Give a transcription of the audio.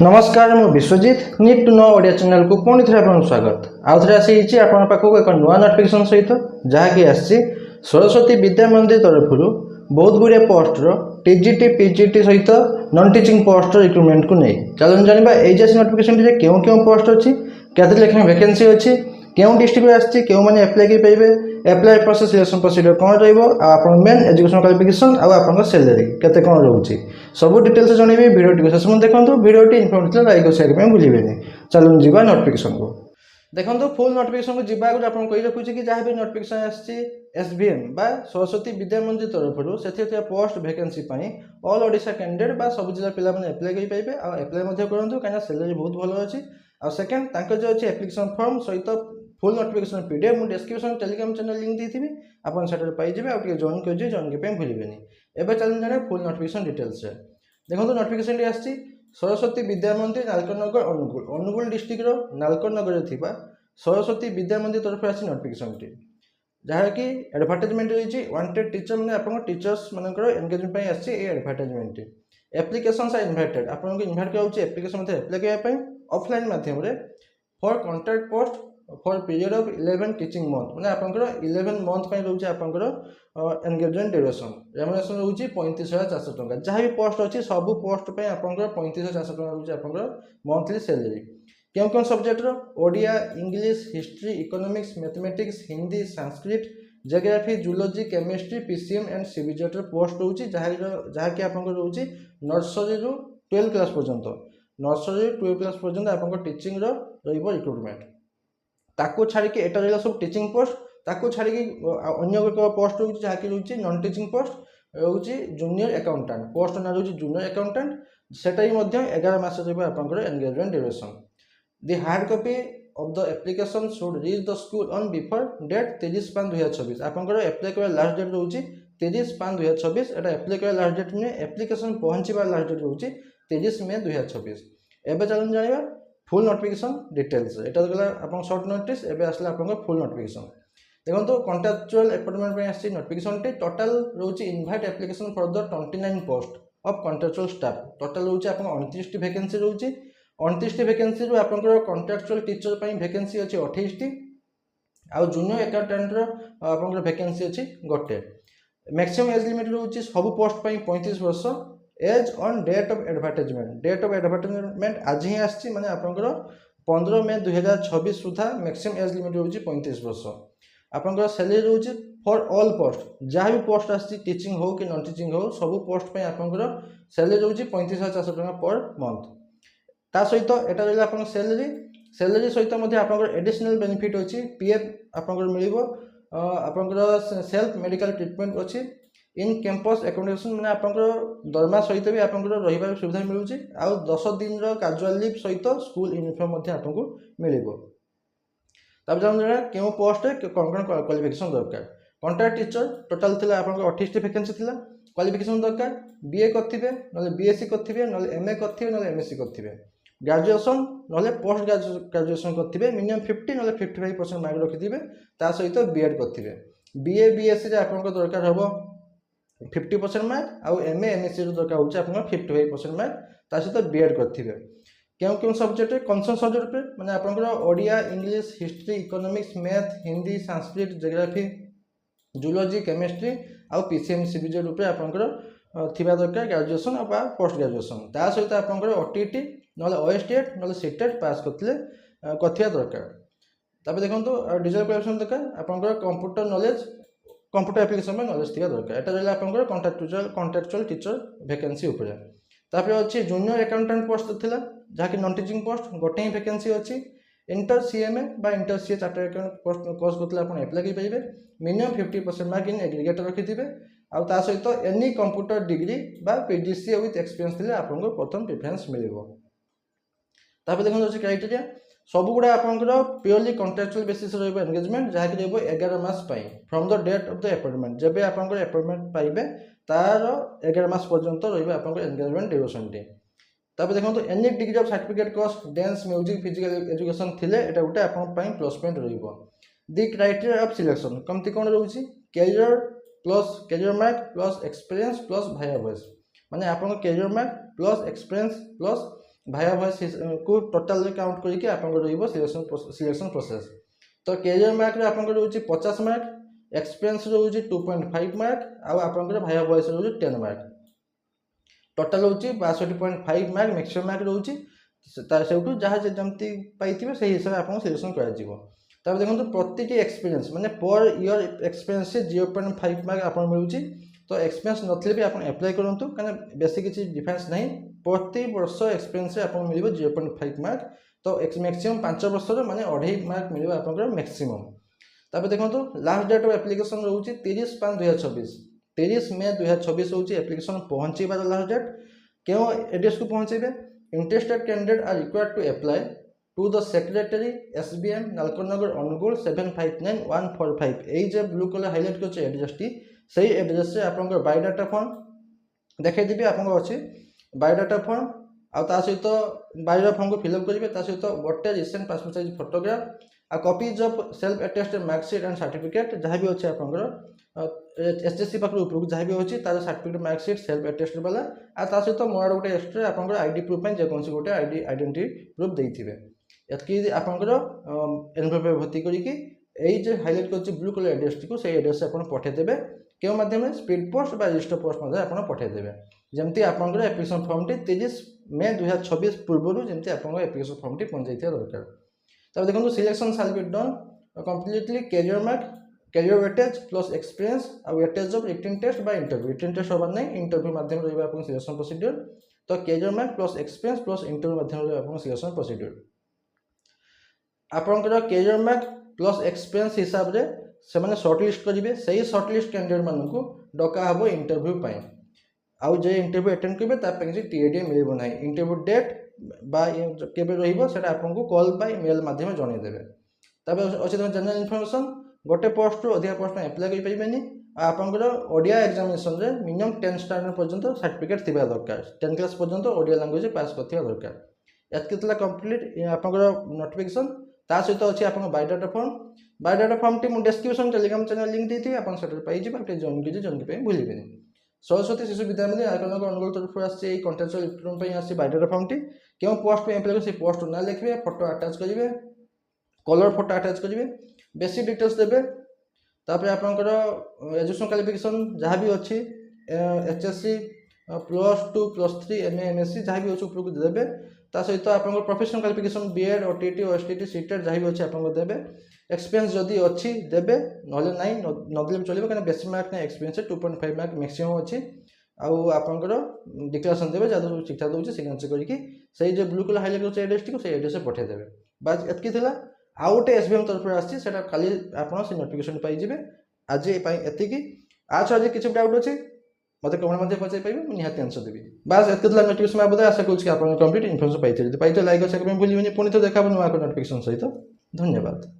नमस्कार मु Biswajit need to know Odia channel को पुणी थे आपन स्वागत आउ थे आसी आपन पाखक एक नुआ नोटिफिकेशन सहित जहाँकि आसी सरस्वती विद्या मंदिर तरफ बहुत गुड़िया पोस्टर टीजीटी पीजीटी सहित नॉन टीचिंग पोस्ट रिक्रुटमेंट को नहीं चलो जाना एजासी नोटिफिकेशन क्यों क्यों पोस्ट अच्छी केते लेखा वैकेंसी अच्छी क्यों डिस्ट्रिक्ट आसी क्यों मैंने एप्लाई कर पाइबे एप्लाई प्रोसेस सिलेक्शन प्रोसीजर कौन रहा मेन एजुकेशन क्वालिफिकेशन आउ सैलरी केते कौन रोचे सब डिटेल्स जनइबी भिडियो शेष में देखो भिडियोटी इनफर्मेटिव लाइक और शेयर भूलें। चलो जीवा नोटिफिकेशन को देखो फुल नोटिफिकेशन को जीवा आगे आपको कही रखुच्छी कि जहाँ भी नोटिफिकेशन आसी एसबीएम बा सरस्वती विद्या मंदिर तरफ से post vacancy all Odisha candidate बा सब जिला पिला एप्लाई कर पाइबे आ एप्लाई करूँ कहीं सैलरी बहुत भल अच्छी आ सेकेंड जो अच्छी एप्लिकेशन फॉर्म सहित फुल नोटिफिकेशन पीडीएफ मुझे डिस्क्रिप्शन टेलीग्राम चैनल लिंक दी आपन से पाइबे आगे जॉइन कर जॉइन करने भूलें। एवं चल जाने फुल नोटिफिकेशन डिटेल्स देखो नोटिफिकेशन आसी सरस्वती विद्या मंदिर नालकनगर अनुगुल डिस्ट्रिक्ट नालकर नगर में सरस्वती विद्या मंदिर तरफ आसी नोटिफिकेशन जहाँकि एडभार्टाइजमेंट रही वांटेड टीचर मैंने आप टीचर्स मानकर एंगेजमेंट आसी एडभार्टाइजमेंट एप्लिकेशंस आर इनवाइटेड आपको इनवाइट कराऊँ एप्लिकेशन एप्लाई करने ऑफलाइन माध्यम for contract post for period of 11 teaching month मैंने आपंकर 11 मंथ पर रोचे आपंकर एंगेजमेंट ड्यूरेशन रेमुनेरेशन रोचे 35,400 टंका जहाँ भी पोस्ट अच्छी सब पोस्ट पे आपंकर 35,400 टंका रोचे आपंकर मंथली सैलरी क्यों क्यों सब्जेक्टर Odia English history economics mathematics Hindi Sanskrit geography zoology chemistry PCM and सीबीजेट पोस्ट रोचे जहाँकि आपंकर रोचे नर्सरी रु 12 क्लास पर्यंत नर्सरी 12 क्लास पर्यंत आपंकर टीचिंग रिक्रुटमेंट ताको छाड़ी एटा रहा सब टीचिंग पोस्ट ताको छाड़ी अन्य एक पोस्ट रोचे जहाँकि रोचे नॉन टीचिंग पोस्ट रोचे जूनियर अकाउंटेंट पोस्ट ना रोचे जूनियर अकाउंटेंट सेटा ही 11 मास आपंकर engagement duration the hard copy of the application should reach the school on before date 30/5/2026 आपंकर एप्लाई कर लास्ट डेट रोचे 30/5/2026 एटा एप्लाई कर लास्ट डेट नुहे एप्लिकेशन पहुँचवा लास्ट डेट रोचे 30 मे 2026 एवं चलन जाना फुल नोटिफिकेशन डिटेल्स यहाँ गला आप शॉर्ट नोटिस एवं आसला आप फुल नोटिफिकेशन देखो कॉन्ट्रैक्चुअल अपॉइंटमेंट में आसी नोटिफिकेशन टोटाल रोचे invite application for the 29 post of contractual staff total रोचे आप 29 वैकेंसी रोचे 29 वैकेंसी रू आप कॉन्ट्रैक्चुअल टीचर पर वैकेंसी अच्छी 28 आउ जूनियर अकाउंटेंट आप वैकेंसी अच्छी गोटे मैक्सिमम एज लिमिट रोचे सब पोस्ट पर 35 वर्ष age on date of advertisement आज ही आसी माने आपंकर 15 मे 2026 सुधा मैक्सिमम एज लिमिट रोचे 35 वर्ष आपंकर सैलरी रोचे फॉर ऑल पोस्ट जहाँ भी पोस्ट आसी टीचिंग हो कि नॉन टीचिंग हो सब पोस्ट पे आपंकर सैलरी रोचे 35,400 टका पर मंथ ता सहित एटा रहा आप सैलरी सहित आपंकर एडिशनल बेनिफिट अच्छी पीएफ आपंकर मिलिबो आपंकर सेल्फ मेडिकल ट्रीटमेंट अच्छी इन कैंपस एकोमोडेशन मैंने आपंकर दरमा सहित भी आपंकर रही सुविधा मिलूँ आउ 10 दिन कैजुअल लीव सहित स्कूल यूनिफॉर्म आपको मिलिबो तब जाना क्यों पोस्ट कौन कौन क्वालिफिकेशन दरकार कॉन्ट्रैक्ट टीचर टोटाल थी आप 28 वैकेंसी थी क्वालिफिकेशन दरकार बीए करेंगे ना बीएससी करेंगे ना एमए करेंगे ना एमएससी करेंगे ग्रेजुएशन ना पोस्ट ग्रेजुएशन करेंगे मिनिमम 50 ना 55% मार्क रखिथे ता सहित बीएड करेंगे बीए बीएससी आप दरकार हम 50% मार्क आउ एमए एमएससी दरकार होचे आपन 55% मार्क ता सहित बीएड करेंगे क्यों क्यों सब्जेक्ट कनसर्न सब्जेक्ट पे माने आपन Odia English history economics math Hindi Sanskrit geography zoology chemistry आउ पीसीएम सीबीजे रूपे आपन थिबा दरकार ग्रेजुएशन आ पोस्ट ग्रेजुएशन ता सहित आपन ओटीटी ना ओएसटेट ना सीटेट पास करथिले कथिया दरकार तबे देखंतु डिजिटल क्वालिफिकेशन दरकार आपन कंप्यूटर नॉलेज कंप्यूटर एप्लिकेशन में नॉलेज थिबा दरकार एटा रहा आपन कॉन्ट्रैक्चुअल टीचर वैकेंसी ऊपर तापर अच्छी जूनियर अकाउंटेंट पोस्ट थिला जहाँकि नॉन टीचिंग पोस्ट गोटे ही वैकेंसी अच्छी इंटर सीएमए बा inter CA chartered account post course करते आप एप्लाई कर पाइबे मिनिमम 50% मार्क इन एग्रीगेट रखिथे आउ ता सहित एनी कंप्यूटर डिग्री बा पीजीसीए विथ एक्सपीरियंस थिले आपको प्रथम प्रेफरेंस मिलिबो तापर देखो अच्छे क्राइटेरिया सब गुड़ा आपंकर प्योरली कॉन्ट्रैक्चुअल बेसिस रहिबो एंगेजमेंट जहाँकि रहिबो 11 मास पाई from the date of the appointment जब आपंकर अपॉइंटमेंट पाइबे तार 11 मास पर्यंत रहिबो आपंकर एंगेजमेंट ड्यूरेशन टी तापर देखो any degree of certificate course dance music physical education थिले एटा गोटे आपन पई प्लस पॉइंट रहिबो दी क्राइटेरिया ऑफ सिलेक्शन कमती कोन रहउची career mark plus experience plus viva voce माने आपन career mark plus experience plus viva voce को टोटाल काउंट करके आपको सिलेक्शन प्रोसेस। तो कैरियर मार्क रे आपको रोचे 50 मार्क, एक्सपीरियंस रोचे 2.5 मार्क, आउ आपको भाया भॉइस रोचे 10 मार्क। टोटाल रोचे 62.5 मार्क मैक्सिमम मार्क रोचे। सेठू जहाँ जमती पाई से हिसाब से आपको सिलेक्शन कर देखो प्रति एक्सपीरियंस माने पर इयर एक्सपीरियंस से 0.5 मार्क आपको मिलूँ। तो एक्सपीरियंस नथिले भी आप एप्लाई करूँ कहीं बेसी किसी डिफरेंस नहीं, प्रति वर्ष एक्सपीरियंस आपको मिल 0.5 मार्क। तो मैक्सिमम 5 वर्ष माने 2.5 मार्क मिल आप मैक्सिमम। तापर देखो लास्ट डेट ऑफ एप्लिकेशन रोचे 30/5/2024, 30 मे 2024 हूँ एप्लिकेशन पहुँचेबार लास्ट डेट। क्यों एड्रेस को पहुँचे? Interested candidate are required to apply to the secretary SBM Nalconagar Angul 759145। यही जो ब्लू कलर हाइलाइट कर एड्रेस टी से एड्रेस से आप बायोडाटा फॉर्म देखी आपको अच्छी बायोडाटा फॉर्म आ सहित बायोडाटा फॉर्म को फिलअप करेंगे। सहित गोटे रिसेंट पासपोर्ट साइज फोटोग्राफ आ copies of self attested marksheet and certificate जहाँ भी अच्छे आपंकर SSC पाखर उपरूक जहाँ भी अच्छी तार सर्टिफिकेट मार्कशीट सेल्फ अटेस्टेड वाला आ सहित मोर गोटे एक्सट्रा आप आईडी प्रूफ में जेकोसी गोटे आइडेंटिटी प्रूफ देते ये आपंकर एनवेलप भर्ती करके हाइलाइट कर ब्लू कलर एड्रेस टी से एड्रेस से आप पठेदेवे। क्यों माध्यम स्पीड पोस्ट बा रजिस्टर पोस्ट आप पठेदेवे। जमती आपंकर एप्लिकेशन फॉर्म टी 30 मे 2024 पूर्व जमती आप एप्लिकेशन फॉर्म टी पहुँच जाता दरकार। तब देखो selection shall be done completely career mark, career weightage plus experience आ वेटेज ऑफ रिटन टेस्ट बा इंटरव्यू। रिटन टेस्ट होबार नहीं, इंटरव्यू माध्यम रहा आप सिलेक्शन प्रोसीड्यूर। तो career mark plus experience plus interview माध्यम रहा आप सिलेक्शन प्रोसीड्यूर। आपंकर कैरियर मार्क प्लस एक्सपीरियंस हिसाब से मैंने सर्टलिस्ट करेंगे, से ही सर्टलिस्ट कैंडिडेट मानू डका हम इंटरव्यू पाई। आउ जे इंटरव्यू अटेंड करेंगे किसी TADA मिल ना। इंटरव्यू डेट केबे रहिबो सेटा आपको कॉल बाय मेल माध्यम जनईदेवे। तबे अच्छे जनरल इनफॉरमेशन गोटे पोस्ट रु अधिक पोस्ट में अप्लाई कर पारे। आपंकर ओडिया एग्जामिनेशन रे मिनिमम 10 स्टैंडर्ड पर्यंत सर्टिफिकेट थिबा दरकार, 10 क्लास पर्यंत ओडिया लैंग्वेज पास करथिबा दरकार। एतकेतला कंप्लीट आपंकर नोटिफिकेशन ता सहित अच्छी आप biodata form. Biodata form T मुझे डिस्क्रिप्शन टेलीग्राम चैनल लिंक देती आप पाइजे जॉइन कीजिए, जॉइन करने भूलें। सरस्वती शिशु विद्या मंदिर नालकोनगर अनुगुल तरफ आसी कंटेक्चुअल रिक्रूटमेंट आसी बायोडाटा फॉर्म टी क्यों पोस्ट में अप्लाई कर पोस्ट ना लिखे, फोटो अटैच करेंगे, कलर फोटो अटैच करेंगे, बेसिक डिटेल्स देवे। तापर आपंकर एजुकेशन क्वालिफिकेशन जहाँ भी अच्छी HSC +2 +3 MA MSc जहाँ भी अच्छे उपरको देवे। सहित आप professional qualification BEd OTT OSTT CTET जहाँ भी अच्छे आप देवे। एक्सपीरियंस जदि अच्छी देवे ना नदे भी चलो कहीं बेसी मार्क नहीं, एक्सपीरियंस 2.5 मार्क मैक्सिमम अच्छी। आपंकर डिक्लेरेशन देवे जहाँ सब ठीक ठाक दूसरे सिग्नेचर करके जो ब्लू कलर हाइलाइट कर एड्रेस टी से एड्रेस पठेदेवे। बास एतकी आउ गोटे SBM तरफ आसी खाली आप नोटिफिकेशन पाइबे। आज एतिकी आज किसी डाउट अच्छे मत कमेंट मध्य पचार पाइबे, निहाती आंसर देवी। बास एत नोटिफिकेशन आबद आशा करूँ आप कंप्लीट इनफॉरमेशन पाई लाइक और शेयर भूलिए। पुणी तो देखा नुआ नोटिफिकेशन सहित। धन्यवाद।